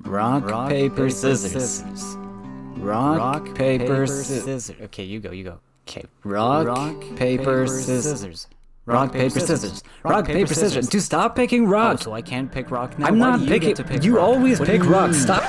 Rock, paper, scissors. Rock, paper, scissors. Okay, you go. Okay. Rock, paper, scissors. Rock, paper, scissors. Rock, paper, scissors. To stop picking rock. Oh, so I can't pick rock now? I'm Why not do you picking. get to pick You rock? always What do pick you rock. mean? Stop.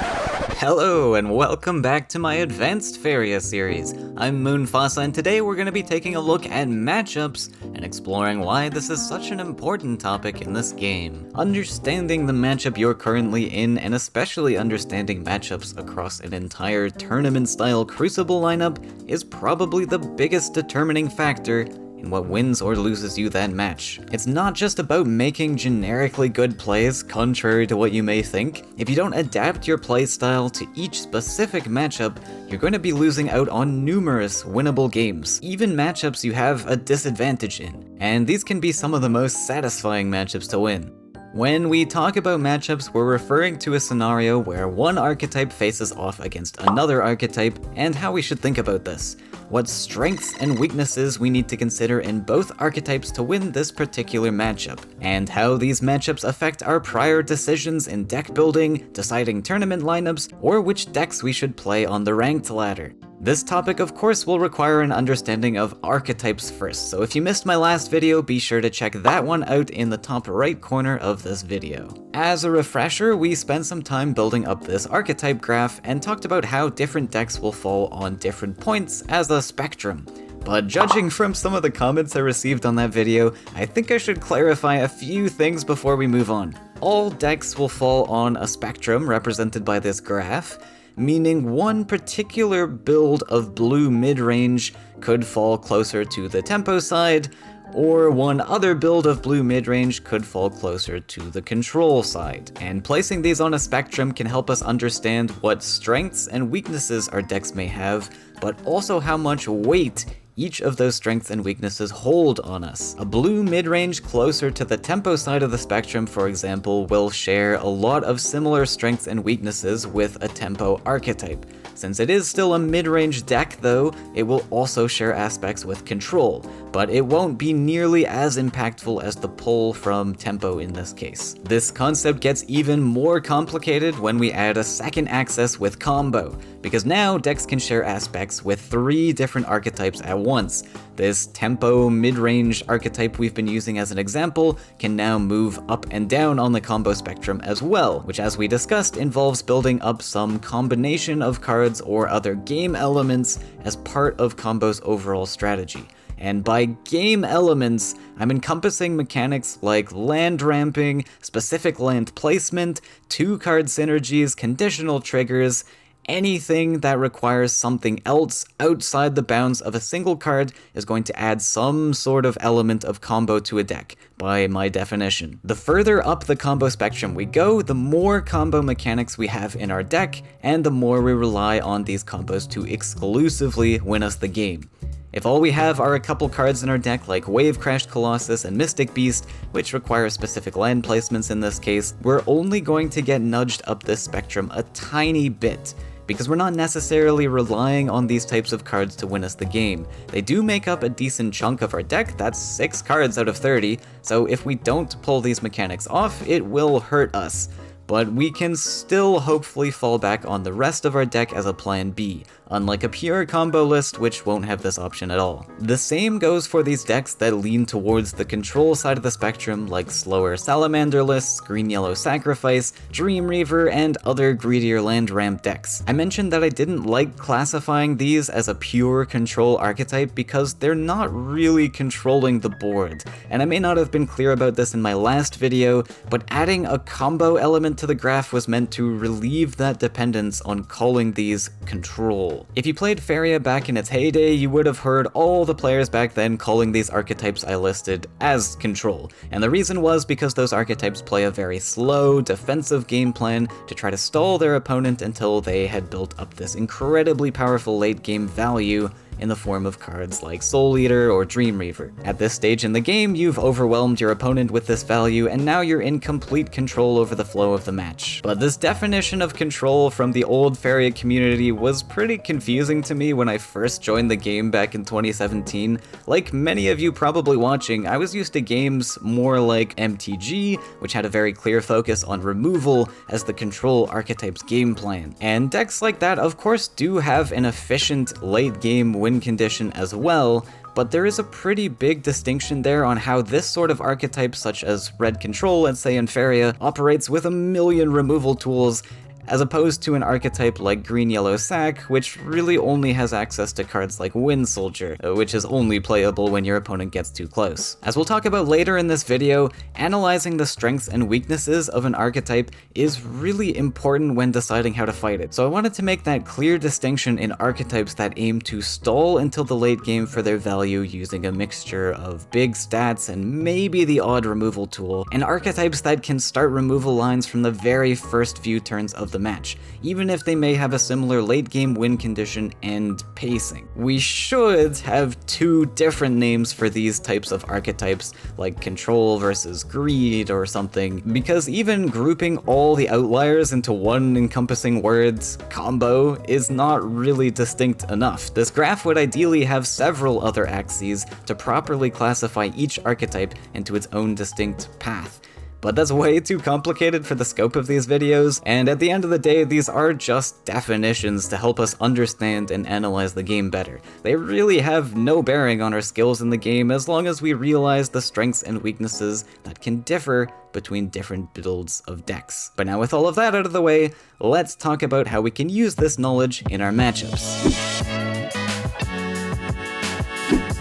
Hello and welcome back to my Advanced Faeria series. I'm Moonfossa and today we're going to be taking a look at matchups and exploring why this is such an important topic in this game. Understanding the matchup you're currently in and especially understanding matchups across an entire tournament-style Crucible lineup is probably the biggest determining factor in what wins or loses you that match. It's not just about making generically good plays, contrary to what you may think. If you don't adapt your playstyle to each specific matchup, you're going to be losing out on numerous winnable games, even matchups you have a disadvantage in. And these can be some of the most satisfying matchups to win. When we talk about matchups, we're referring to a scenario where one archetype faces off against another archetype, and how we should think about this. What strengths and weaknesses we need to consider in both archetypes to win this particular matchup, and how these matchups affect our prior decisions in deck building, deciding tournament lineups, or which decks we should play on the ranked ladder. This topic, of course, will require an understanding of archetypes first, so if you missed my last video, be sure to check that one out in the top right corner of this video. As a refresher, we spent some time building up this archetype graph and talked about how different decks will fall on different points as a spectrum. But judging from some of the comments I received on that video, I think I should clarify a few things before we move on. All decks will fall on a spectrum represented by this graph, meaning one particular build of blue mid-range could fall closer to the tempo side, or one other build of blue mid-range could fall closer to the control side. And placing these on a spectrum can help us understand what strengths and weaknesses our decks may have, but also how much weight each of those strengths and weaknesses hold on us. A blue mid-range closer to the tempo side of the spectrum, for example, will share a lot of similar strengths and weaknesses with a tempo archetype. Since it is still a mid-range deck though, it will also share aspects with control, but it won't be nearly as impactful as the pull from tempo in this case. This concept gets even more complicated when we add a second axis with combo, because now decks can share aspects with 3 different archetypes at once. This tempo mid-range archetype we've been using as an example can now move up and down on the combo spectrum as well, which as we discussed involves building up some combination of cards or other game elements as part of combo's overall strategy. And by game elements, I'm encompassing mechanics like land ramping, specific land placement, 2-card synergies, conditional triggers. Anything that requires something else outside the bounds of a single card is going to add some sort of element of combo to a deck, by my definition. The further up the combo spectrum we go, the more combo mechanics we have in our deck, and the more we rely on these combos to exclusively win us the game. If all we have are a couple cards in our deck like Wave Crashed Colossus and Mystic Beast, which require specific land placements in this case, we're only going to get nudged up this spectrum a tiny bit, because we're not necessarily relying on these types of cards to win us the game. They do make up a decent chunk of our deck, that's 6 cards out of 30, so if we don't pull these mechanics off, it will hurt us. But we can still hopefully fall back on the rest of our deck as a plan B, unlike a pure combo list which won't have this option at all. The same goes for these decks that lean towards the control side of the spectrum, like slower Salamander lists, Green-Yellow Sacrifice, Dreamreaver, and other greedier land ramp decks. I mentioned that I didn't like classifying these as a pure control archetype because they're not really controlling the board, and I may not have been clear about this in my last video, but adding a combo element to the graph was meant to relieve that dependence on calling these control. If you played Faeria back in its heyday, you would have heard all the players back then calling these archetypes I listed as control, and the reason was because those archetypes play a very slow, defensive game plan to try to stall their opponent until they had built up this incredibly powerful late game value in the form of cards like Soul Eater or Dreamreaver. At this stage in the game, you've overwhelmed your opponent with this value, and now you're in complete control over the flow of the match. But this definition of control from the old Faeria community was pretty confusing to me when I first joined the game back in 2017. Like many of you probably watching, I was used to games more like MTG, which had a very clear focus on removal as the control archetype's game plan. And decks like that of course do have an efficient late game win condition as well, but there is a pretty big distinction there on how this sort of archetype, such as red control, let's say in Faeria, operates with a million removal tools, as opposed to an archetype like green-yellow sack, which really only has access to cards like Wind Soldier, which is only playable when your opponent gets too close. As we'll talk about later in this video, analyzing the strengths and weaknesses of an archetype is really important when deciding how to fight it. So I wanted to make that clear distinction in archetypes that aim to stall until the late game for their value using a mixture of big stats and maybe the odd removal tool, and archetypes that can start removal lines from the very first few turns of the match, even if they may have a similar late game win condition and pacing. We should have two different names for these types of archetypes, like control versus greed or something, because even grouping all the outliers into one encompassing words, combo, is not really distinct enough. This graph would ideally have several other axes to properly classify each archetype into its own distinct path. But that's way too complicated for the scope of these videos, and at the end of the day, these are just definitions to help us understand and analyze the game better. They really have no bearing on our skills in the game as long as we realize the strengths and weaknesses that can differ between different builds of decks. But now with all of that out of the way, let's talk about how we can use this knowledge in our matchups.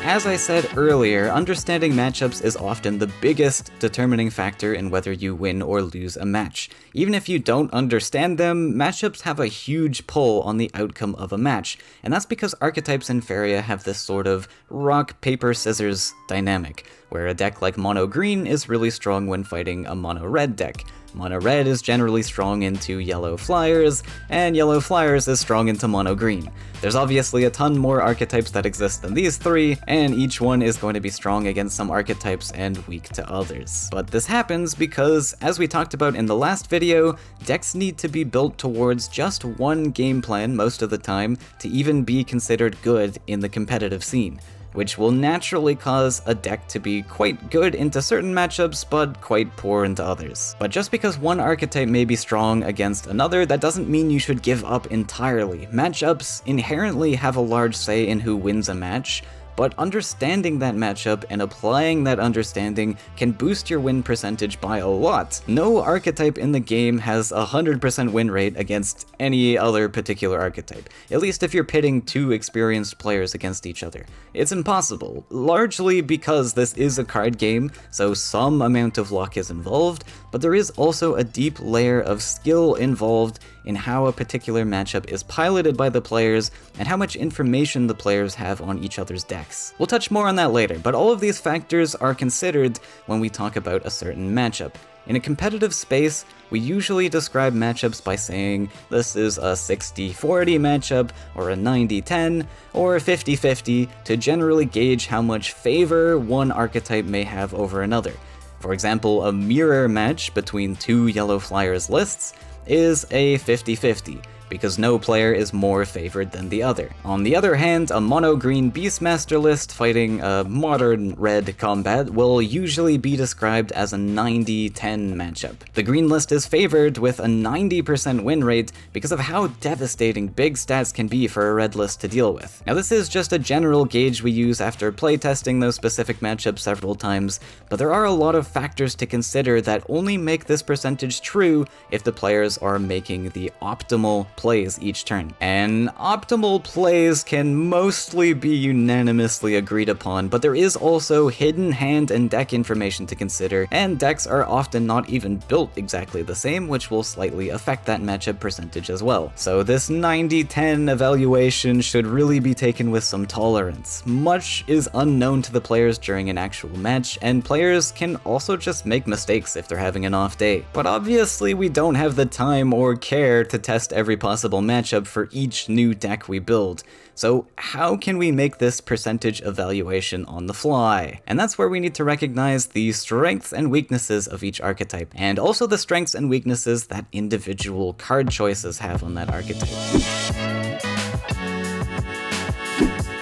As I said earlier, understanding matchups is often the biggest determining factor in whether you win or lose a match. Even if you don't understand them, matchups have a huge pull on the outcome of a match, and that's because archetypes in Faeria have this sort of rock, paper, scissors dynamic, where a deck like mono green is really strong when fighting a mono red deck. Mono red is generally strong into yellow flyers, and yellow flyers is strong into mono green. There's obviously a ton more archetypes that exist than these three, and each one is going to be strong against some archetypes and weak to others. But this happens because, as we talked about in the last video, decks need to be built towards just one game plan most of the time to even be considered good in the competitive scene, which will naturally cause a deck to be quite good into certain matchups, but quite poor into others. But just because one archetype may be strong against another, that doesn't mean you should give up entirely. Matchups inherently have a large say in who wins a match, but understanding that matchup and applying that understanding can boost your win percentage by a lot. No archetype in the game has a 100% win rate against any other particular archetype, at least if you're pitting two experienced players against each other. It's impossible, largely because this is a card game, so some amount of luck is involved, but there is also a deep layer of skill involved in how a particular matchup is piloted by the players and how much information the players have on each other's decks. We'll touch more on that later, but all of these factors are considered when we talk about a certain matchup. In a competitive space, we usually describe matchups by saying this is a 60-40 matchup, or a 90-10, or 50-50 to generally gauge how much favor one archetype may have over another. For example, a mirror match between two yellow flyers lists is a 50-50, because no player is more favored than the other. On the other hand, a mono-green Beastmaster list fighting a modern red combat will usually be described as a 90-10 matchup. The green list is favored with a 90% win rate because of how devastating big stats can be for a red list to deal with. Now this is just a general gauge we use after playtesting those specific matchups several times, but there are a lot of factors to consider that only make this percentage true if the players are making the optimal plays each turn. And optimal plays can mostly be unanimously agreed upon, but there is also hidden hand and deck information to consider, and decks are often not even built exactly the same, which will slightly affect that matchup percentage as well. So this 90-10 evaluation should really be taken with some tolerance. Much is unknown to the players during an actual match, and players can also just make mistakes if they're having an off day. But obviously we don't have the time or care to test every possible matchup for each new deck we build. So how can we make this percentage evaluation on the fly? And that's where we need to recognize the strengths and weaknesses of each archetype, and also the strengths and weaknesses that individual card choices have on that archetype.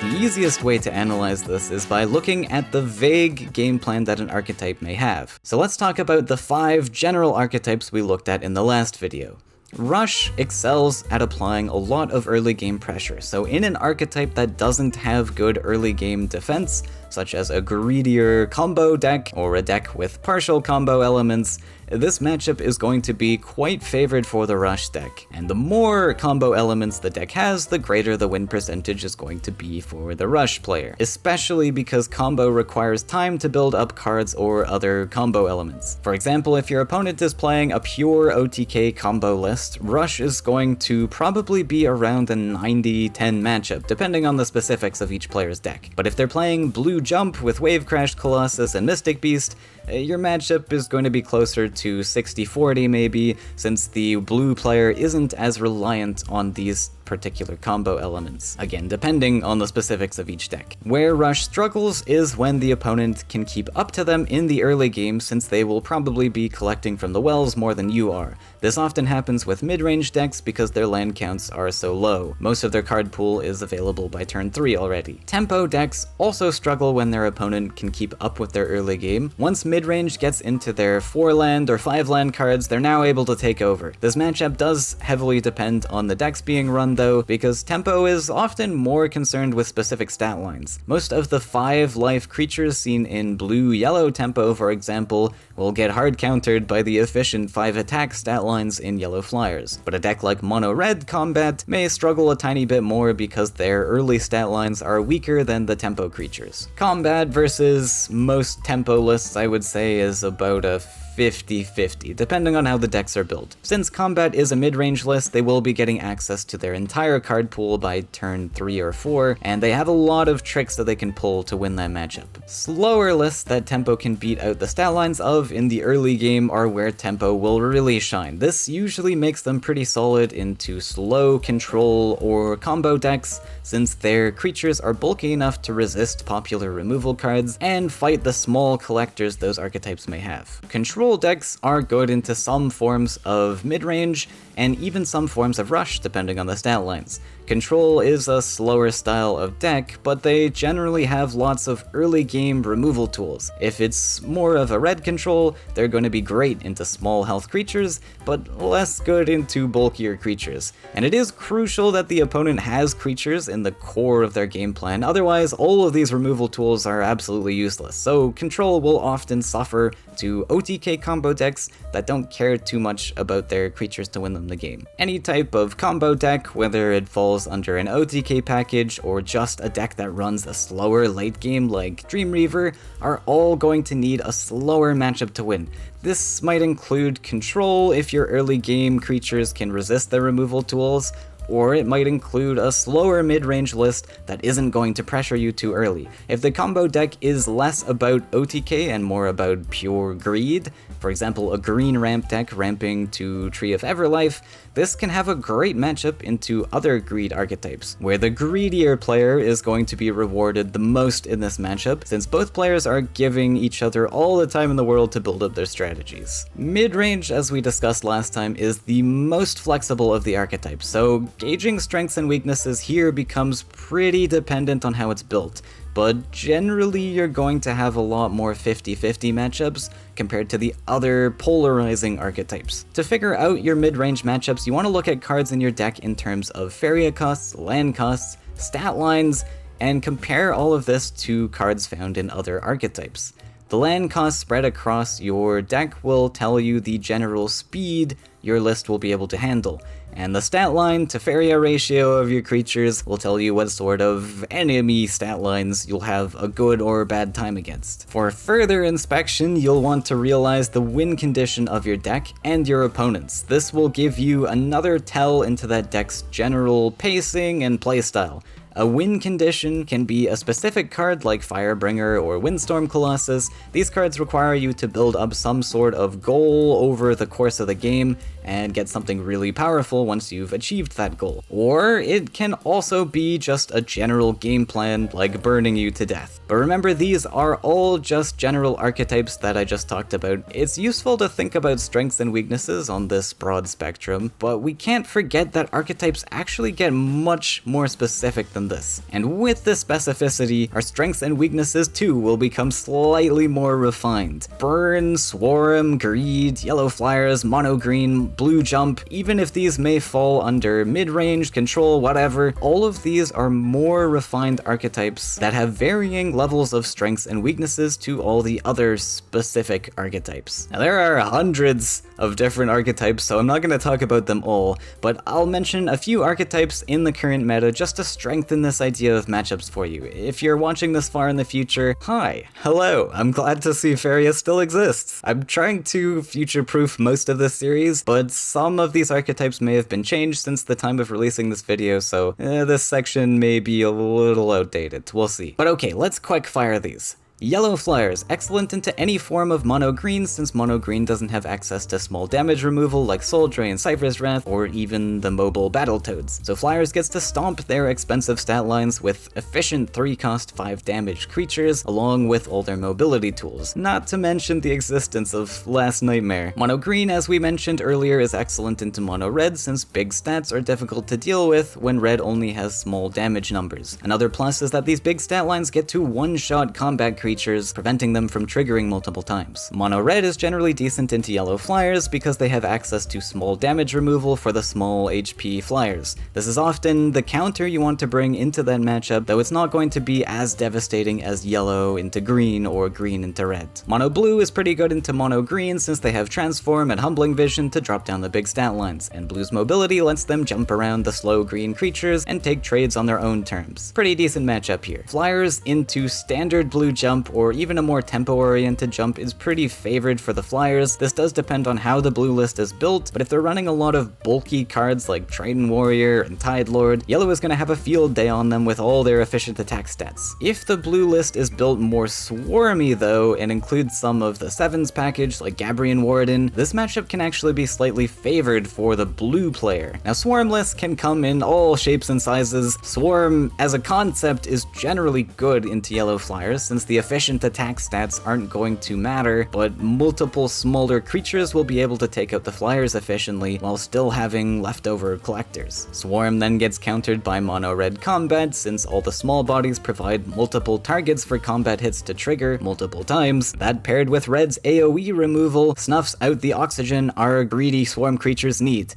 The easiest way to analyze this is by looking at the vague game plan that an archetype may have. So let's talk about the 5 general archetypes we looked at in the last video. Rush excels at applying a lot of early game pressure, so in an archetype that doesn't have good early game defense, such as a greedier combo deck or a deck with partial combo elements, this matchup is going to be quite favored for the Rush deck, and the more combo elements the deck has, the greater the win percentage is going to be for the Rush player, especially because combo requires time to build up cards or other combo elements. For example, if your opponent is playing a pure OTK combo list, Rush is going to probably be around a 90-10 matchup, depending on the specifics of each player's deck. But if they're playing Blue Jump with Wave Crash Colossus and Mystic Beast, your matchup is going to be closer to 60-40 maybe, since the blue player isn't as reliant on these particular combo elements, again depending on the specifics of each deck. Where Rush struggles is when the opponent can keep up to them in the early game, since they will probably be collecting from the wells more than you are. This often happens with mid-range decks because their land counts are so low. Most of their card pool is available by turn 3 already. Tempo decks also struggle when their opponent can keep up with their early game. Once mid-range gets into their 4-land or 5-land cards, they're now able to take over. This matchup does heavily depend on the decks being run though, because Tempo is often more concerned with specific stat lines. Most of the 5-life creatures seen in blue-yellow Tempo, for example, will get hard countered by the efficient 5-attack stat lines in yellow flyers. But a deck like mono-red Combat may struggle a tiny bit more because their early stat lines are weaker than the Tempo creatures. Combat versus most Tempo lists, I would say, is about a 50-50, depending on how the decks are built. Since Combat is a mid-range list, they will be getting access to their entire card pool by turn 3 or 4, and they have a lot of tricks that they can pull to win that matchup. Slower lists that Tempo can beat out the stat lines of in the early game are where Tempo will really shine. This usually makes them pretty solid into slow, control, or combo decks, since their creatures are bulky enough to resist popular removal cards and fight the small collectors those archetypes may have. Control decks are good into some forms of mid-range, and even some forms of Rush, depending on the stat lines. Control is a slower style of deck, but they generally have lots of early game removal tools. If it's more of a red control, they're going to be great into small health creatures, but less good into bulkier creatures. And it is crucial that the opponent has creatures in the core of their game plan, otherwise all of these removal tools are absolutely useless. So Control will often suffer to OTK combo decks that don't care too much about their creatures to win them the game. Any type of combo deck, whether it falls under an OTK package or just a deck that runs a slower late game like Dream Reaver, are all going to need a slower matchup to win. This might include Control if your early game creatures can resist the removal tools, or it might include a slower mid-range list that isn't going to pressure you too early. If the combo deck is less about OTK and more about pure greed, for example a green ramp deck ramping to Tree of Everlife, this can have a great matchup into other greed archetypes, where the greedier player is going to be rewarded the most in this matchup, since both players are giving each other all the time in the world to build up their strategies. Mid-range, as we discussed last time, is the most flexible of the archetypes, so gauging strengths and weaknesses here becomes pretty dependent on how it's built. But generally you're going to have a lot more 50-50 matchups compared to the other polarizing archetypes. To figure out your mid-range matchups, you want to look at cards in your deck in terms of Faeria costs, land costs, stat lines, and compare all of this to cards found in other archetypes. The land cost spread across your deck will tell you the general speed your list will be able to handle, and the stat line to Faeria ratio of your creatures will tell you what sort of enemy stat lines you'll have a good or bad time against. For further inspection, you'll want to realize the win condition of your deck and your opponent's. This will give you another tell into that deck's general pacing and playstyle. A win condition can be a specific card like Firebringer or Windstorm Colossus. These cards require you to build up some sort of goal over the course of the game and get something really powerful once you've achieved that goal. Or it can also be just a general game plan like burning you to death. But remember, these are all just general archetypes that I just talked about. It's useful to think about strengths and weaknesses on this broad spectrum, but we can't forget that archetypes actually get much more specific than this. And with this specificity, our strengths and weaknesses too will become slightly more refined. Burn, Swarm, Greed, Yellow Flyers, Mono Green, Blue Jump, even if these may fall under mid-range, control, whatever, all of these are more refined archetypes that have varying levels of strengths and weaknesses to all the other specific archetypes. Now there are hundreds of different archetypes, so I'm not going to talk about them all, but I'll mention a few archetypes in the current meta just to strengthen this idea of matchups for you. If you're watching this far in the future, hi, hello, I'm glad to see Faeria still exists. I'm trying to future-proof most of this series, but some of these archetypes may have been changed since the time of releasing this video, so this section may be a little outdated. We'll see. But okay, let's quick fire these. Yellow Flyers, excellent into any form of mono green since mono green doesn't have access to small damage removal like Soul Drain, Cypher's Wrath, or even the mobile Battletoads. So Flyers gets to stomp their expensive stat lines with efficient 3-cost 5 damage creatures along with all their mobility tools, not to mention the existence of Last Nightmare. Mono green, as we mentioned earlier, is excellent into mono red since big stats are difficult to deal with when red only has small damage numbers. Another plus is that these big stat lines get to one-shot combat creatures, preventing them from triggering multiple times. Mono red is generally decent into Yellow Flyers because they have access to small damage removal for the small HP Flyers. This is often the counter you want to bring into that matchup, though it's not going to be as devastating as yellow into green or green into red. Mono blue is pretty good into mono green since they have Transform and Humbling Vision to drop down the big stat lines, and blue's mobility lets them jump around the slow green creatures and take trades on their own terms. Pretty decent matchup here. Flyers into standard blue jump or even a more tempo-oriented jump is pretty favored for the Flyers. This does depend on how the blue list is built, but if they're running a lot of bulky cards like Triton Warrior and Tide Lord, yellow is going to have a field day on them with all their efficient attack stats. If the blue list is built more swarmy though, and includes some of the 7s package like Gabrian Warden, this matchup can actually be slightly favored for the blue player. Now Swarm lists can come in all shapes and sizes. Swarm as a concept is generally good into yellow Flyers since the efficient attack stats aren't going to matter, but multiple smaller creatures will be able to take out the Flyers efficiently while still having leftover collectors. Swarm then gets countered by mono red combat since all the small bodies provide multiple targets for combat hits to trigger multiple times. That paired with red's AoE removal snuffs out the oxygen our greedy swarm creatures need.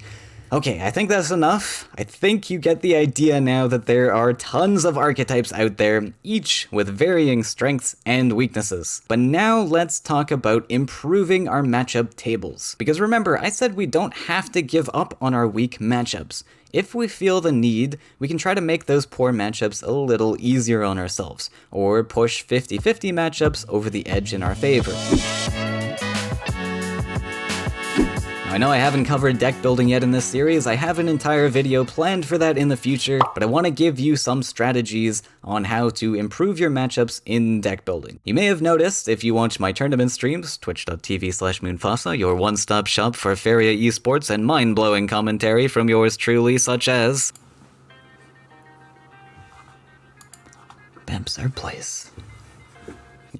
Okay, I think that's enough. I think you get the idea now that there are tons of archetypes out there, each with varying strengths and weaknesses. But now let's talk about improving our matchup tables. Because remember, I said we don't have to give up on our weak matchups. If we feel the need, we can try to make those poor matchups a little easier on ourselves, or push 50-50 matchups over the edge in our favor. I know I haven't covered deck building yet in this series. I have an entire video planned for that in the future, but I want to give you some strategies on how to improve your matchups in deck building. You may have noticed if you watch my tournament streams, twitch.tv/moonfasa, your one-stop shop for Faeria esports and mind-blowing commentary from yours truly, such as Bamps Our Place.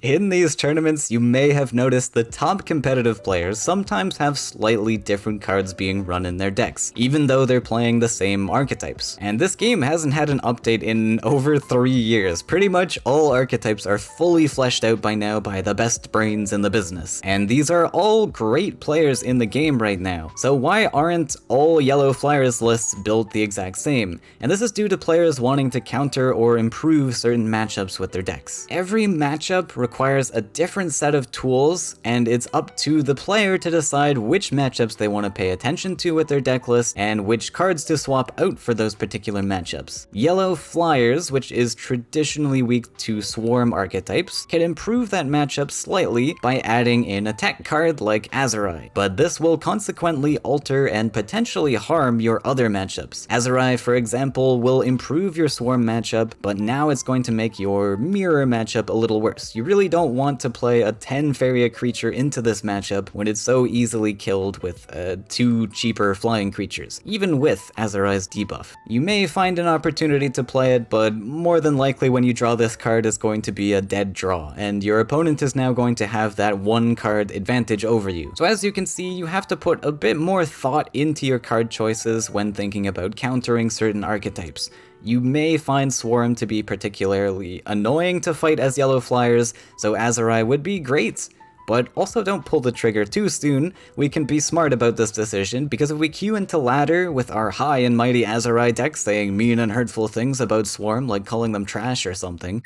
In these tournaments, you may have noticed the top competitive players sometimes have slightly different cards being run in their decks, even though they're playing the same archetypes. And this game hasn't had an update in over 3 years. Pretty much all archetypes are fully fleshed out by now by the best brains in the business. And these are all great players in the game right now. So why aren't all Yellow Flyers lists built the exact same? And this is due to players wanting to counter or improve certain matchups with their decks. Every matchup requires a different set of tools, and it's up to the player to decide which matchups they want to pay attention to with their deck list and which cards to swap out for those particular matchups. Yellow Flyers, which is traditionally weak to Swarm archetypes, can improve that matchup slightly by adding in a tech card like Azurai, but this will consequently alter and potentially harm your other matchups. Azurai, for example, will improve your Swarm matchup, but now it's going to make your Mirror matchup a little worse. You really don't want to play a 10 Faeria creature into this matchup when it's so easily killed with 2 cheaper flying creatures, even with Azurai's debuff. You may find an opportunity to play it, but more than likely when you draw this card is going to be a dead draw, and your opponent is now going to have that 1 card advantage over you. So as you can see, you have to put a bit more thought into your card choices when thinking about countering certain archetypes. You may find Swarm to be particularly annoying to fight as Yellow Flyers, so Azurai would be great. But also don't pull the trigger too soon. We can be smart about this decision, because if we queue into ladder with our high and mighty Azurai deck saying mean and hurtful things about Swarm, like calling them trash or something,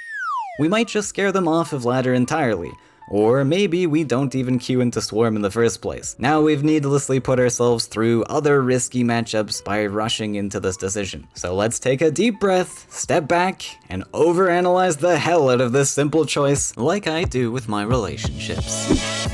we might just scare them off of ladder entirely. Or maybe we don't even queue into Swarm in the first place. Now we've needlessly put ourselves through other risky matchups by rushing into this decision. So let's take a deep breath, step back, and overanalyze the hell out of this simple choice, like I do with my relationships.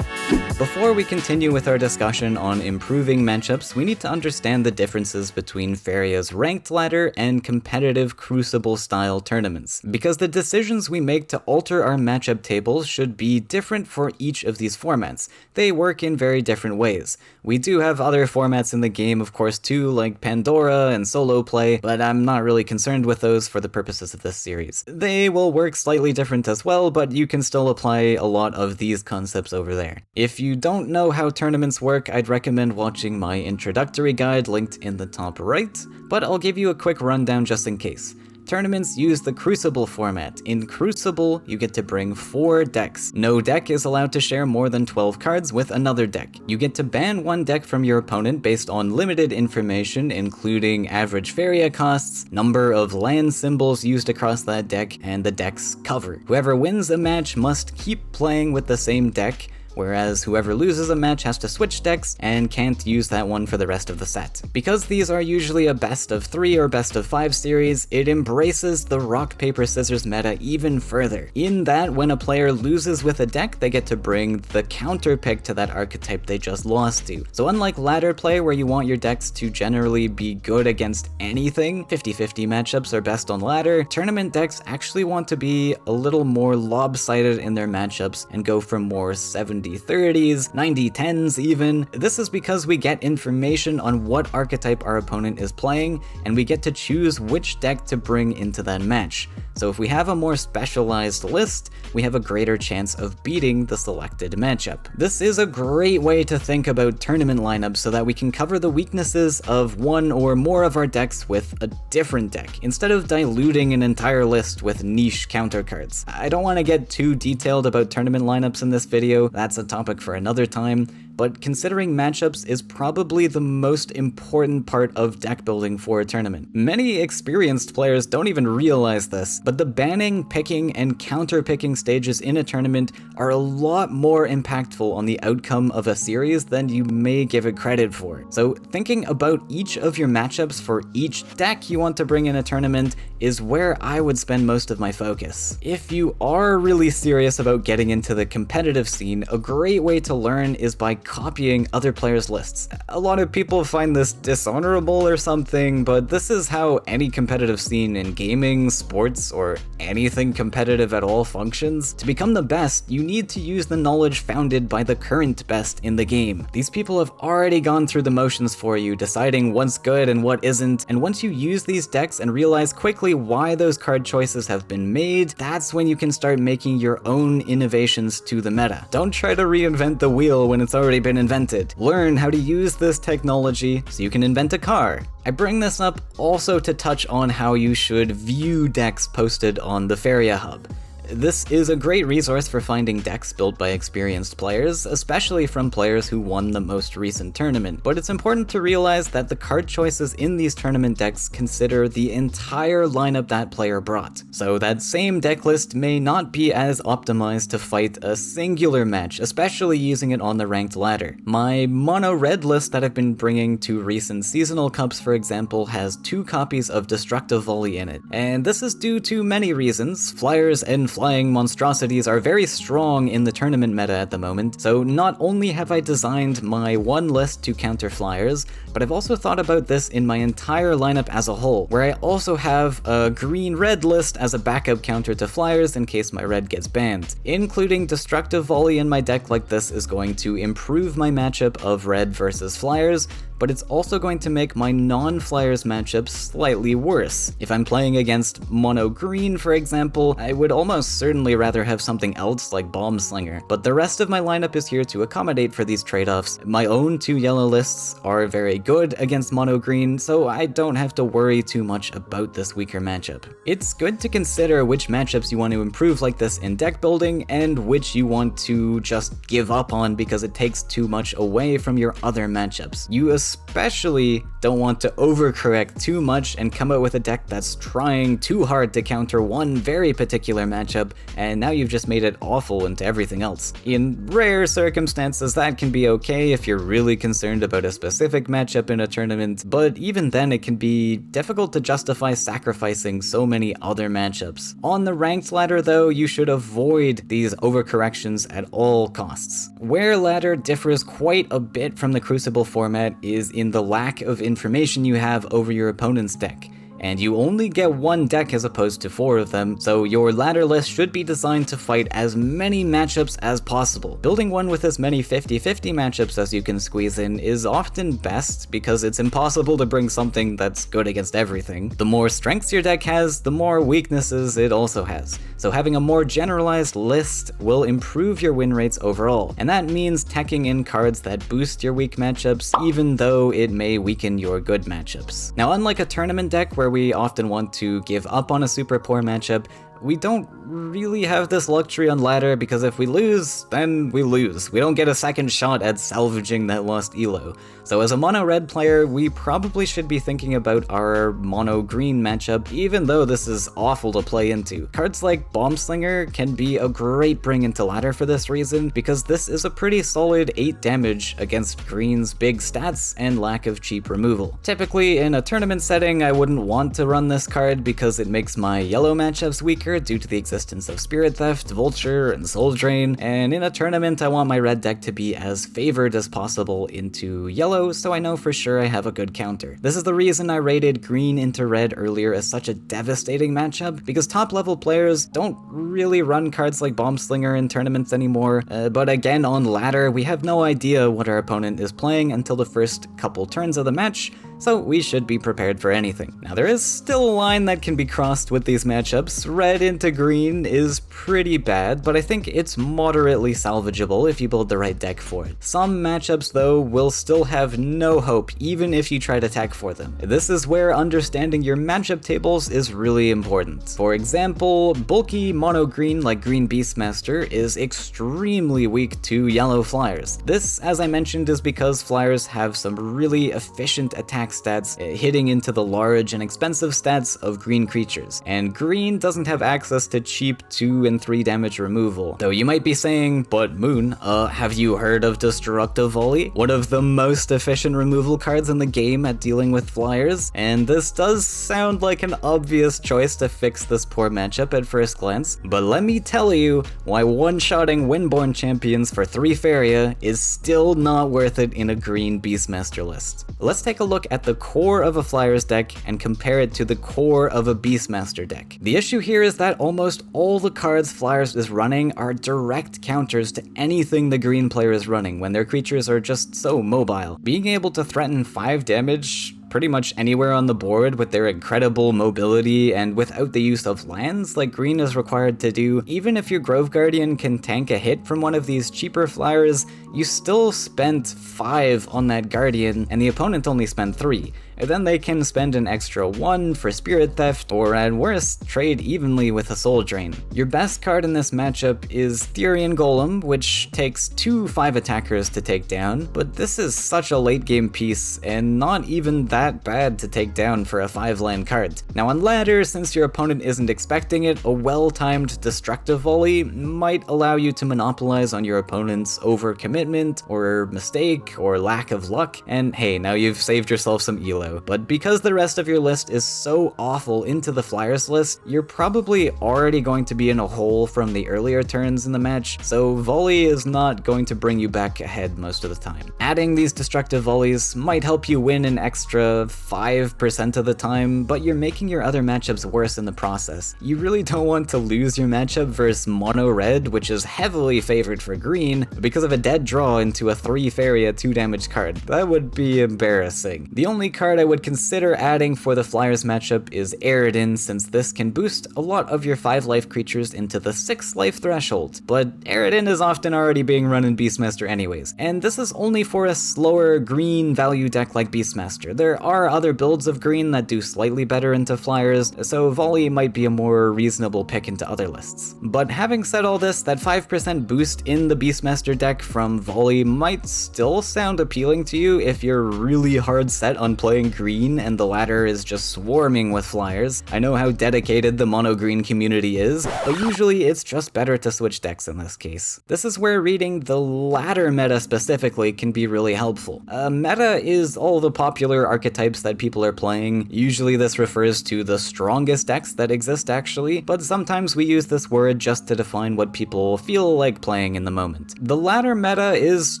Before we continue with our discussion on improving matchups, we need to understand the differences between Faeria's ranked ladder and competitive Crucible-style tournaments, because the decisions we make to alter our matchup tables should be different for each of these formats. They work in very different ways. We do have other formats in the game, of course, too, like Pandora and solo play, but I'm not really concerned with those for the purposes of this series. They will work slightly different as well, but you can still apply a lot of these concepts over there. If you don't know how tournaments work, I'd recommend watching my introductory guide linked in the top right, but I'll give you a quick rundown just in case. Tournaments use the Crucible format. In Crucible, you get to bring 4 decks. No deck is allowed to share more than 12 cards with another deck. You get to ban 1 deck from your opponent based on limited information, including average Faeria costs, number of land symbols used across that deck, and the deck's cover. Whoever wins a match must keep playing with the same deck, whereas whoever loses a match has to switch decks and can't use that one for the rest of the set. Because these are usually a best of 3 or best of 5 series, it embraces the rock, paper, scissors meta even further, in that when a player loses with a deck, they get to bring the counter pick to that archetype they just lost to. So unlike ladder play, where you want your decks to generally be good against anything, 50-50 matchups are best on ladder, tournament decks actually want to be a little more lopsided in their matchups and go for more 70-30s, 90-10s even. This is because we get information on what archetype our opponent is playing, and we get to choose which deck to bring into that match. So if we have a more specialized list, we have a greater chance of beating the selected matchup. This is a great way to think about tournament lineups so that we can cover the weaknesses of one or more of our decks with a different deck, instead of diluting an entire list with niche counter cards. I don't want to get too detailed about tournament lineups in this video, that's a topic for another time, but considering matchups is probably the most important part of deck building for a tournament. Many experienced players don't even realize this, but the banning, picking, and counter-picking stages in a tournament are a lot more impactful on the outcome of a series than you may give it credit for. So thinking about each of your matchups for each deck you want to bring in a tournament is where I would spend most of my focus. If you are really serious about getting into the competitive scene, a great way to learn is by copying other players' lists. A lot of people find this dishonorable or something, but this is how any competitive scene in gaming, sports, or anything competitive at all functions. To become the best, you need to use the knowledge founded by the current best in the game. These people have already gone through the motions for you, deciding what's good and what isn't, and once you use these decks and realize quickly why those card choices have been made, that's when you can start making your own innovations to the meta. Don't try to reinvent the wheel when it's already been invented. Learn how to use this technology so you can invent a car. I bring this up also to touch on how you should view decks posted on the Faeria Hub. This is a great resource for finding decks built by experienced players, especially from players who won the most recent tournament, but it's important to realize that the card choices in these tournament decks consider the entire lineup that player brought. So that same deck list may not be as optimized to fight a singular match, especially using it on the ranked ladder. My mono red list that I've been bringing to recent seasonal cups, for example, has 2 copies of Destructive Volley in it, and this is due to many reasons. Flyers and flying monstrosities are very strong in the tournament meta at the moment, so not only have I designed my one list to counter flyers, but I've also thought about this in my entire lineup as a whole, where I also have a green-red list as a backup counter to flyers in case my red gets banned. Including Destructive Volley in my deck like this is going to improve my matchup of red versus flyers, but it's also going to make my non-flyers matchup slightly worse. If I'm playing against mono green, for example, I would almost certainly rather have something else like Bomb Slinger, but the rest of my lineup is here to accommodate for these trade-offs. My own 2 yellow lists are very good against mono green, so I don't have to worry too much about this weaker matchup. It's good to consider which matchups you want to improve like this in deck building, and which you want to just give up on because it takes too much away from your other matchups. You especially don't want to overcorrect too much and come out with a deck that's trying too hard to counter one very particular matchup, and now you've just made it awful into everything else. In rare circumstances, that can be okay if you're really concerned about a specific matchup in a tournament, but even then it can be difficult to justify sacrificing so many other matchups. On the ranked ladder though, you should avoid these overcorrections at all costs. Where ladder differs quite a bit from the Crucible format is in the lack of information you have over your opponent's deck. And you only get 1 deck as opposed to 4 of them, so your ladder list should be designed to fight as many matchups as possible. Building one with as many 50-50 matchups as you can squeeze in is often best because it's impossible to bring something that's good against everything. The more strengths your deck has, the more weaknesses it also has. So having a more generalized list will improve your win rates overall, and that means teching in cards that boost your weak matchups even though it may weaken your good matchups. Now, unlike a tournament deck where we often want to give up on a super poor matchup, we don't really have this luxury on ladder because if we lose, then we lose. We don't get a second shot at salvaging that lost elo. So as a mono red player, we probably should be thinking about our mono green matchup, even though this is awful to play into. Cards like Bomb Slinger can be a great bring into ladder for this reason, because this is a pretty solid 8 damage against green's big stats and lack of cheap removal. Typically in a tournament setting, I wouldn't want to run this card because it makes my yellow matchups weaker due to the existence of Spirit Theft, Vulture, and Soul Drain, and in a tournament I want my red deck to be as favored as possible into yellow, so I know for sure I have a good counter. This is the reason I rated green into red earlier as such a devastating matchup, because top level players don't really run cards like Bomb Slinger in tournaments anymore, but again on ladder we have no idea what our opponent is playing until the first couple turns of the match, so we should be prepared for anything. Now there is still a line that can be crossed with these matchups. Red into green is pretty bad, but I think it's moderately salvageable if you build the right deck for it. Some matchups though will still have no hope even if you try to tech for them. This is where understanding your matchup tables is really important. For example, bulky mono green like Green Beastmaster is extremely weak to yellow flyers. This, as I mentioned, is because flyers have some really efficient attack stats hitting into the large and expensive stats of green creatures, and green doesn't have access to cheap 2 and 3 damage removal. Though you might be saying, but Moon, have you heard of Destructive Volley? One of the most efficient removal cards in the game at dealing with flyers, and this does sound like an obvious choice to fix this poor matchup at first glance, but let me tell you why one-shotting Windborn champions for 3 Faeria is still not worth it in a green Beastmaster list. Let's take a look at the core of a Flyers deck and compare it to the core of a Beastmaster deck. The issue here is that almost all the cards Flyers is running are direct counters to anything the green player is running when their creatures are just so mobile. Being able to threaten 5 damage pretty much anywhere on the board with their incredible mobility and without the use of lands like green is required to do. Even if your Grove Guardian can tank a hit from one of these cheaper flyers, you still spent 5 on that Guardian and the opponent only spent 3. And then they can spend an extra 1 for Spirit Theft, or at worst, trade evenly with a Soul Drain. Your best card in this matchup is Therian Golem, which takes 2 5 attackers to take down, but this is such a late game piece, and not even that bad to take down for a 5-land card. Now on ladder, since your opponent isn't expecting it, a well-timed Destructive Volley might allow you to monopolize on your opponent's overcommitment, or mistake, or lack of luck, and hey, now you've saved yourself some elo. But because the rest of your list is so awful into the Flyers list, you're probably already going to be in a hole from the earlier turns in the match, so Volley is not going to bring you back ahead most of the time. Adding these Destructive Volleys might help you win an extra 5% of the time, but you're making your other matchups worse in the process. You really don't want to lose your matchup versus Mono Red, which is heavily favored for green, because of a dead draw into a 3 Faeria 2 damage card. That would be embarrassing. The only card I would consider adding for the Flyers matchup is Barradeen, since this can boost a lot of your 5 life creatures into the 6 life threshold, but Barradeen is often already being run in Beastmaster anyways, and this is only for a slower green value deck like Beastmaster. There are other builds of green that do slightly better into Flyers, so Volley might be a more reasonable pick into other lists. But having said all this, that 5% boost in the Beastmaster deck from Volley might still sound appealing to you if you're really hard set on playing green and the ladder is just swarming with Flyers. I know how dedicated the mono green community is, but usually it's just better to switch decks in this case. This is where reading the ladder meta specifically can be really helpful. Meta is all the popular archetypes that people are playing. Usually this refers to the strongest decks that exist actually, but sometimes we use this word just to define what people feel like playing in the moment. The ladder meta is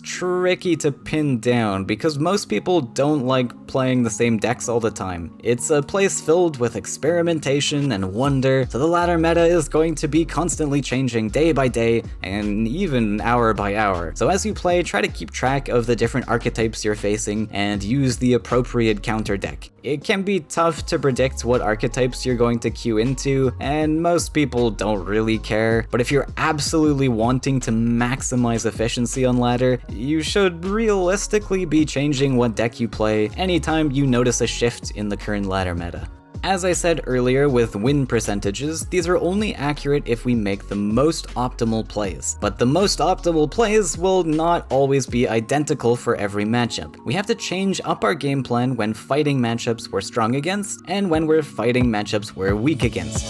tricky to pin down because most people don't like playing the same decks all the time. It's a place filled with experimentation and wonder, so the ladder meta is going to be constantly changing day by day and even hour by hour. So as you play, try to keep track of the different archetypes you're facing and use the appropriate counter deck. It can be tough to predict what archetypes you're going to queue into, and most people don't really care, but if you're absolutely wanting to maximize efficiency on ladder, you should realistically be changing what deck you play anytime you notice a shift in the current ladder meta. As I said earlier with win percentages, these are only accurate if we make the most optimal plays. But the most optimal plays will not always be identical for every matchup. We have to change up our game plan when fighting matchups we're strong against, and when we're fighting matchups we're weak against.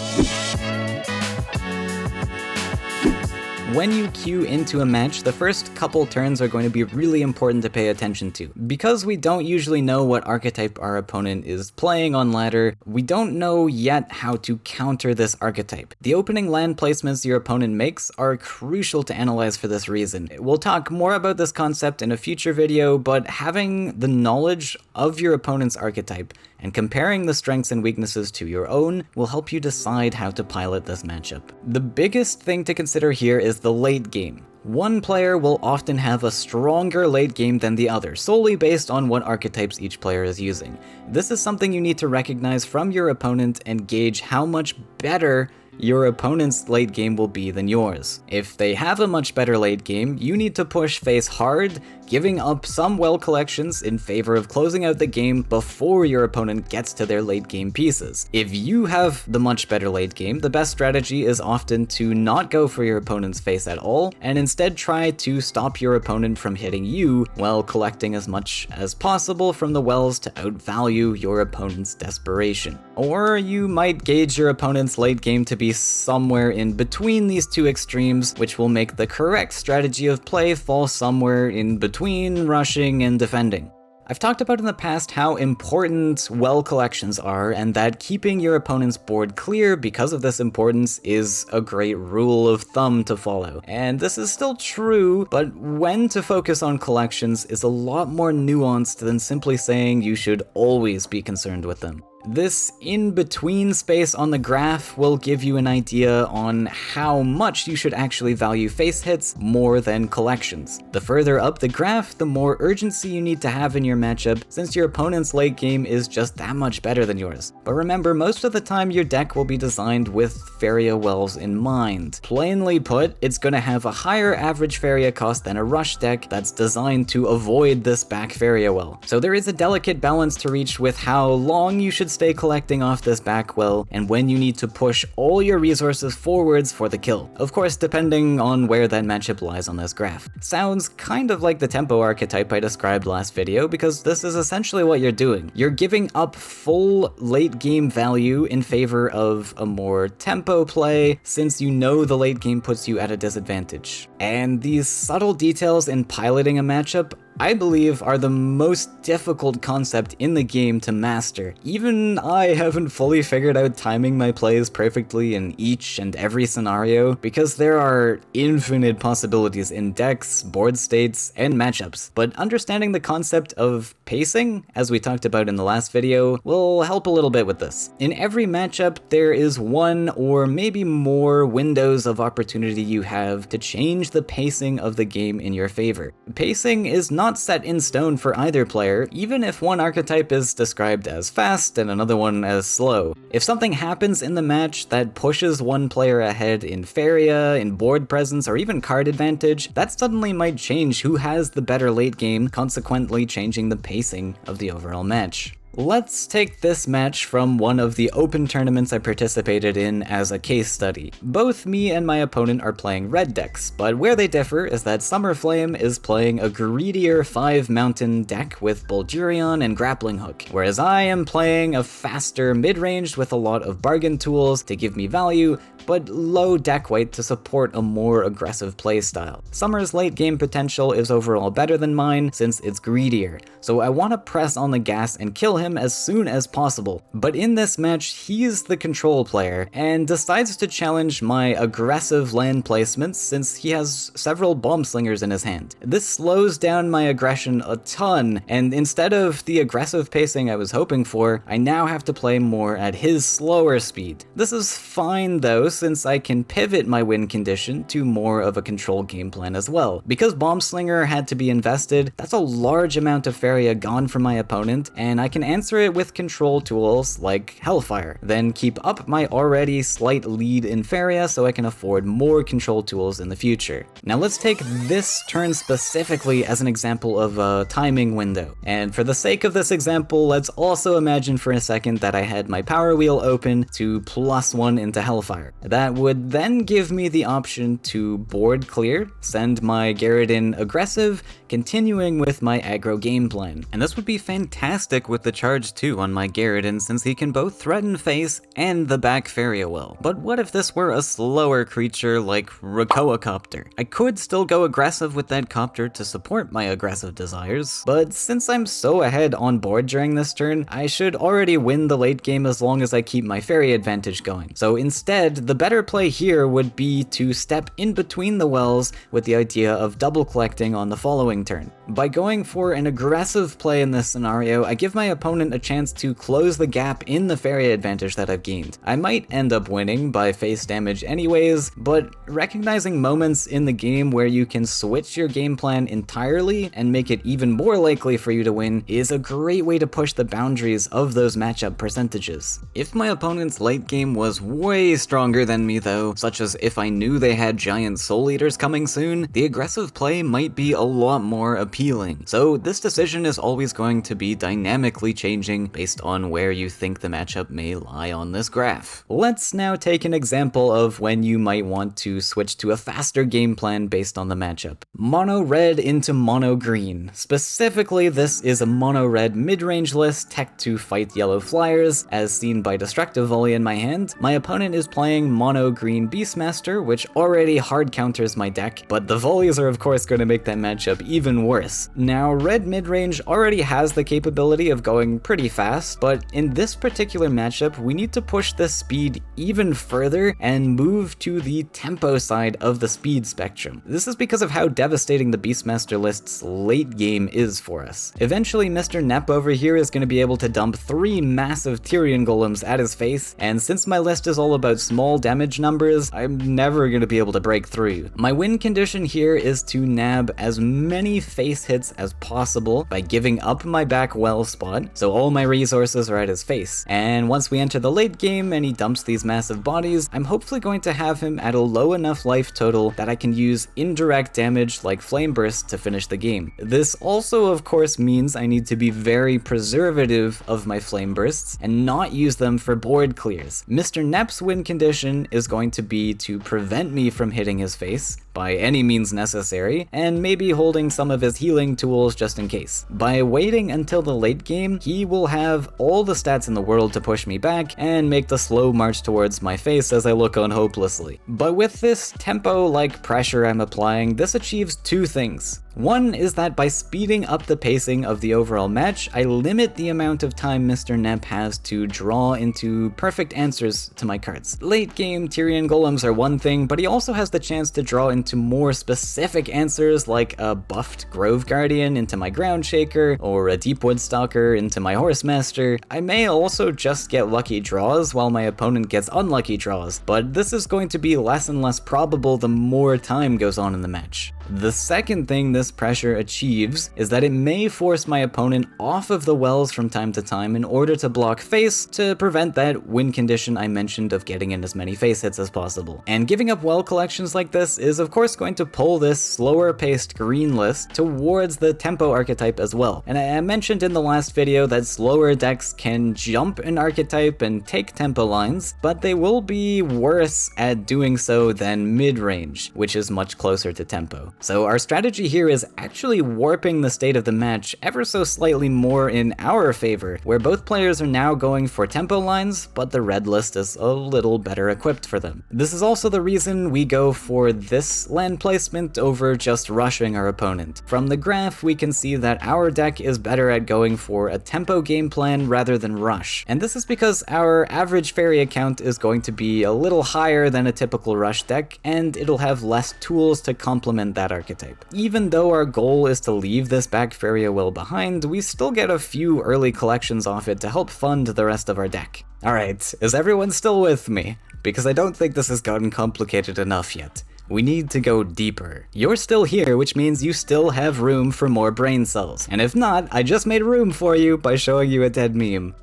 When you queue into a match, the first couple turns are going to be really important to pay attention to. Because we don't usually know what archetype our opponent is playing on ladder, we don't know yet how to counter this archetype. The opening land placements your opponent makes are crucial to analyze for this reason. We'll talk more about this concept in a future video, but having the knowledge of your opponent's archetype and comparing the strengths and weaknesses to your own will help you decide how to pilot this matchup. The biggest thing to consider here is the late game. One player will often have a stronger late game than the other, solely based on what archetypes each player is using. This is something you need to recognize from your opponent and gauge how much better your opponent's late game will be than yours. If they have a much better late game, you need to push face hard, giving up some well collections in favor of closing out the game before your opponent gets to their late game pieces. If you have the much better late game, the best strategy is often to not go for your opponent's face at all, and instead try to stop your opponent from hitting you while collecting as much as possible from the wells to outvalue your opponent's desperation. Or you might gauge your opponent's late game to be somewhere in between these two extremes, which will make the correct strategy of play fall somewhere in between rushing and defending. I've talked about in the past how important well collections are, and that keeping your opponent's board clear because of this importance is a great rule of thumb to follow. And this is still true, but when to focus on collections is a lot more nuanced than simply saying you should always be concerned with them. This in-between space on the graph will give you an idea on how much you should actually value face hits more than collections. The further up the graph, the more urgency you need to have in your matchup, since your opponent's late game is just that much better than yours. But remember, most of the time your deck will be designed with Faeria wells in mind. Plainly put, it's going to have a higher average Faeria cost than a rush deck that's designed to avoid this back Faeria well. So there is a delicate balance to reach with how long you should stay collecting off this back well, and when you need to push all your resources forwards for the kill. Of course, depending on where that matchup lies on this graph. Sounds kind of like the tempo archetype I described last video, because this is essentially what you're doing. You're giving up full late game value in favor of a more tempo play, since you know the late game puts you at a disadvantage. And these subtle details in piloting a matchup, I believe, are the most difficult concept in the game to master. Even I haven't fully figured out timing my plays perfectly in each and every scenario, because there are infinite possibilities in decks, board states, and matchups. But understanding the concept of pacing, as we talked about in the last video, will help a little bit with this. In every matchup, there is one or maybe more windows of opportunity you have to change the pacing of the game in your favor. Pacing is not set in stone for either player, even if one archetype is described as fast and another one as slow. If something happens in the match that pushes one player ahead in Faeria, in board presence, or even card advantage, that suddenly might change who has the better late game, consequently changing the pacing of the overall match. Let's take this match from one of the open tournaments I participated in as a case study. Both me and my opponent are playing red decks, but where they differ is that Summerflame is playing a greedier 5 mountain deck with Bulgurion and Grappling Hook, whereas I am playing a faster mid-range with a lot of bargain tools to give me value, but low deck weight to support a more aggressive playstyle. Summer's late game potential is overall better than mine since it's greedier, so I want to press on the gas and kill him as soon as possible. But in this match, he's the control player and decides to challenge my aggressive land placements since he has several bomb slingers in his hand. This slows down my aggression a ton, and instead of the aggressive pacing I was hoping for, I now have to play more at his slower speed. This is fine though, since I can pivot my win condition to more of a control game plan as well. Because Bomb Slinger had to be invested, that's a large amount of Faeria gone from my opponent, and I can answer it with control tools like Hellfire, then keep up my already slight lead in Faeria so I can afford more control tools in the future. Now let's take this turn specifically as an example of a timing window, and for the sake of this example, let's also imagine for a second that I had my power wheel open to +1 into Hellfire. That would then give me the option to board clear, send my Barradeen aggressive, continuing with my aggro game plan. And this would be fantastic with the charge 2 on my Barradeen since he can both threaten face and the back Faeria well. But what if this were a slower creature like Rakoa Copter? I could still go aggressive with that Copter to support my aggressive desires, but since I'm so ahead on board during this turn, I should already win the late game as long as I keep my Faeria advantage going. So instead, the better play here would be to step in between the wells with the idea of double collecting on the following turn. By going for an aggressive play in this scenario, I give my opponent a chance to close the gap in the Faeria advantage that I've gained. I might end up winning by face damage anyways, but recognizing moments in the game where you can switch your game plan entirely and make it even more likely for you to win is a great way to push the boundaries of those matchup percentages. If my opponent's late game was way stronger than me though, such as if I knew they had giant Soul Eaters coming soon, the aggressive play might be a lot more appealing. So this decision is always going to be dynamically changing based on where you think the matchup may lie on this graph. Let's now take an example of when you might want to switch to a faster game plan based on the matchup. Mono red into mono green. Specifically, this is a mono red mid-range list tech to fight yellow flyers, as seen by Destructive Volley in my hand. My opponent is playing mono green Beastmaster, which already hard counters my deck, but the volleys are of course going to make that matchup even worse, dangerous. Now, red mid-range already has the capability of going pretty fast, but in this particular matchup, we need to push the speed even further and move to the tempo side of the speed spectrum. This is because of how devastating the Beastmaster list's late game is for us. Eventually, Mr. Nep over here is going to be able to dump 3 massive Tyrian golems at his face, and since my list is all about small damage numbers, I'm never going to be able to break through. My win condition here is to nab as many face hits as possible by giving up my back well spot, so all my resources are at his face. And once we enter the late game and he dumps these massive bodies, I'm hopefully going to have him at a low enough life total that I can use indirect damage like Flame Burst to finish the game. This also of course means I need to be very preservative of my Flame Bursts and not use them for board clears. Mr. Nep's win condition is going to be to prevent me from hitting his face by any means necessary, and maybe holding some of his healing tools just in case. By waiting until the late game, he will have all the stats in the world to push me back and make the slow march towards my face as I look on hopelessly. But with this tempo-like pressure I'm applying, this achieves 2 things. One is that by speeding up the pacing of the overall match, I limit the amount of time Mr. Nep has to draw into perfect answers to my cards. Late game Tyrian golems are one thing, but he also has the chance to draw into more specific answers like a buffed Grove Guardian into my Ground Shaker, or a Deepwood Stalker into my Horsemaster. I may also just get lucky draws while my opponent gets unlucky draws, but this is going to be less and less probable the more time goes on in the match. The second thing this pressure achieves is that it may force my opponent off of the wells from time to time in order to block face to prevent that win condition I mentioned of getting in as many face hits as possible. And giving up well collections like this is of course going to pull this slower paced green list towards the tempo archetype as well. And I mentioned in the last video that slower decks can jump an archetype and take tempo lines, but they will be worse at doing so than mid-range, which is much closer to tempo. So our strategy here is actually warping the state of the match ever so slightly more in our favor, where both players are now going for tempo lines, but the red list is a little better equipped for them. This is also the reason we go for this land placement over just rushing our opponent. From the graph, we can see that our deck is better at going for a tempo game plan rather than rush. And this is because our average Faeria count is going to be a little higher than a typical rush deck, and it'll have less tools to complement that archetype. Even though our goal is to leave this back Faeria well behind, we still get a few early collections off it to help fund the rest of our deck. Alright, is everyone still with me? Because I don't think this has gotten complicated enough yet. We need to go deeper. You're still here, which means you still have room for more brain cells. And if not, I just made room for you by showing you a dead meme.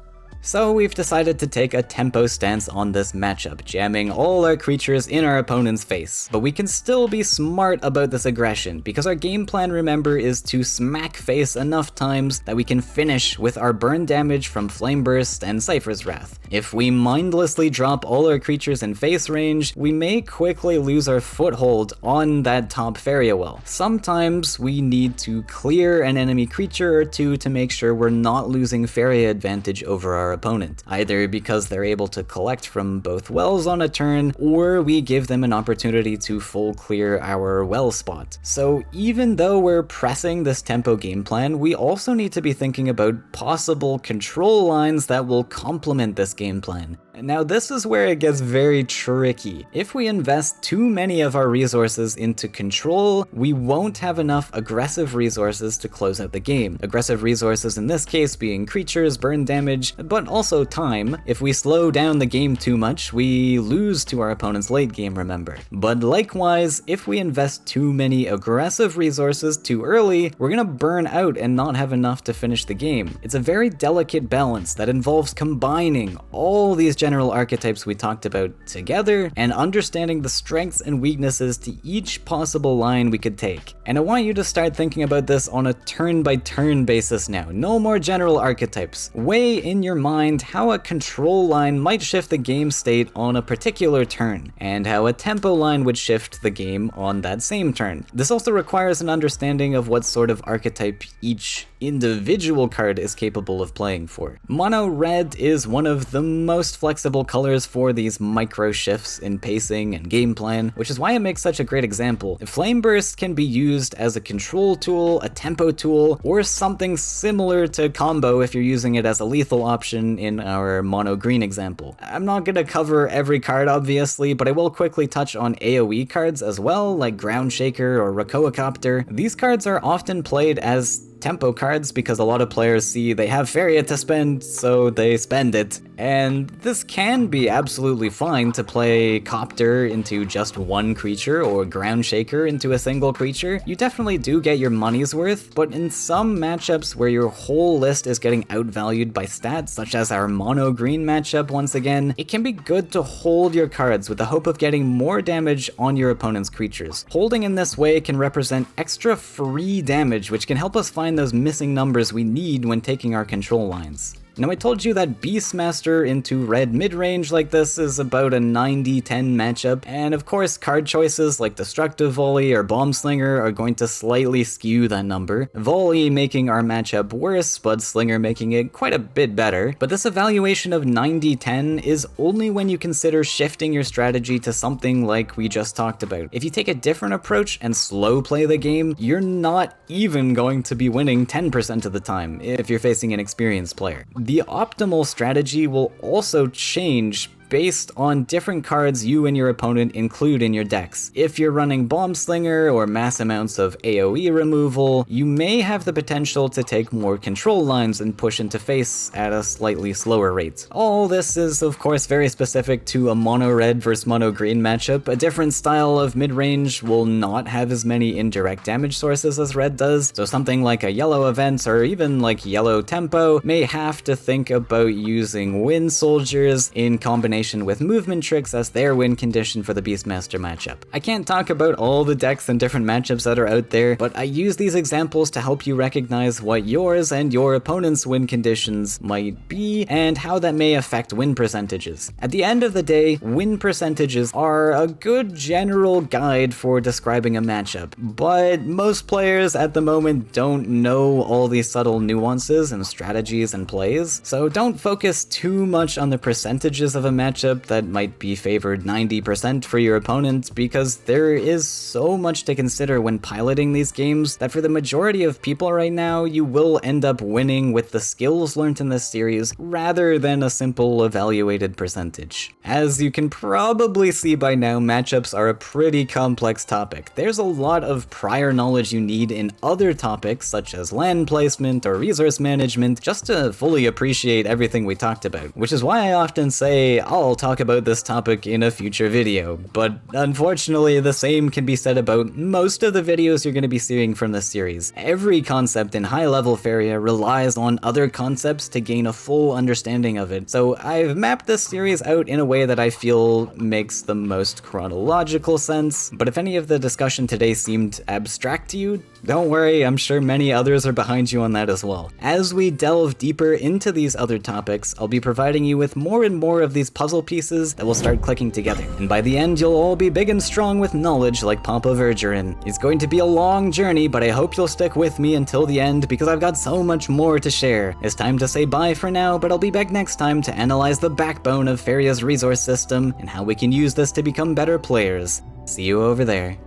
So we've decided to take a tempo stance on this matchup, jamming all our creatures in our opponent's face. But we can still be smart about this aggression, because our game plan, remember, is to smack face enough times that we can finish with our burn damage from Flame Burst and Cypher's Wrath. If we mindlessly drop all our creatures in face range, we may quickly lose our foothold on that top Faeria well. Sometimes we need to clear an enemy creature or two to make sure we're not losing Faeria advantage over our opponent, either because they're able to collect from both wells on a turn, or we give them an opportunity to full clear our well spot. So even though we're pressing this tempo game plan, we also need to be thinking about possible control lines that will complement this game plan. Now this is where it gets very tricky. If we invest too many of our resources into control, we won't have enough aggressive resources to close out the game. Aggressive resources in this case being creatures, burn damage, but also time. If we slow down the game too much, we lose to our opponent's late game, remember. But likewise, if we invest too many aggressive resources too early, we're gonna burn out and not have enough to finish the game. It's a very delicate balance that involves combining all these general archetypes we talked about together and understanding the strengths and weaknesses to each possible line we could take. And I want you to start thinking about this on a turn-by-turn basis now. No more general archetypes. Weigh in your mind how a control line might shift the game state on a particular turn, and how a tempo line would shift the game on that same turn. This also requires an understanding of what sort of archetype each individual card is capable of playing for. Mono red is one of the most flexible colors for these micro shifts in pacing and game plan, which is why it makes such a great example. Flame Burst can be used as a control tool, a tempo tool, or something similar to combo if you're using it as a lethal option in our mono green example. I'm not gonna cover every card obviously, but I will quickly touch on AoE cards as well, like Ground Shaker or Rakoacopter. These cards are often played as tempo cards because a lot of players see they have Faeria to spend, so they spend it. And this can be absolutely fine to play Copter into just one creature or Ground Shaker into a single creature. You definitely do get your money's worth, but in some matchups where your whole list is getting outvalued by stats, such as our mono green matchup once again, it can be good to hold your cards with the hope of getting more damage on your opponent's creatures. Holding in this way can represent extra free damage, which can help us find those missing numbers we need when taking our control lines. Now I told you that Beastmaster into red mid-range like this is about a 90-10 matchup, and of course card choices like Destructive Volley or Bomb Slinger are going to slightly skew that number. Volley making our matchup worse, but Slinger making it quite a bit better. But this evaluation of 90-10 is only when you consider shifting your strategy to something like we just talked about. If you take a different approach and slow play the game, you're not even going to be winning 10% of the time if you're facing an experienced player. The optimal strategy will also change based on different cards you and your opponent include in your decks. If you're running Bomb Slinger or mass amounts of AoE removal, you may have the potential to take more control lines and push into face at a slightly slower rate. All this is of course very specific to a mono red versus mono green matchup. A different style of mid-range will not have as many indirect damage sources as red does, so something like a yellow event or even like yellow tempo may have to think about using Wind Soldiers in combination with movement tricks as their win condition for the Beastmaster matchup. I can't talk about all the decks and different matchups that are out there, but I use these examples to help you recognize what yours and your opponent's win conditions might be and how that may affect win percentages. At the end of the day, win percentages are a good general guide for describing a matchup, but most players at the moment don't know all these subtle nuances and strategies and plays, so don't focus too much on the percentages of a matchup that might be favored 90% for your opponent, because there is so much to consider when piloting these games that for the majority of people right now, you will end up winning with the skills learned in this series rather than a simple evaluated percentage. As you can probably see by now, matchups are a pretty complex topic. There's a lot of prior knowledge you need in other topics such as land placement or resource management just to fully appreciate everything we talked about, which is why I often say I'll talk about this topic in a future video, but unfortunately the same can be said about most of the videos you're going to be seeing from this series. Every concept in high-level Faeria relies on other concepts to gain a full understanding of it, so I've mapped this series out in a way that I feel makes the most chronological sense, but if any of the discussion today seemed abstract to you, don't worry, I'm sure many others are behind you on that as well. As we delve deeper into these other topics, I'll be providing you with more and more of these puzzle pieces that will start clicking together, and by the end you'll all be big and strong with knowledge like Papa Vergerin. It's going to be a long journey, but I hope you'll stick with me until the end because I've got so much more to share. It's time to say bye for now, but I'll be back next time to analyze the backbone of Faeria's resource system and how we can use this to become better players. See you over there.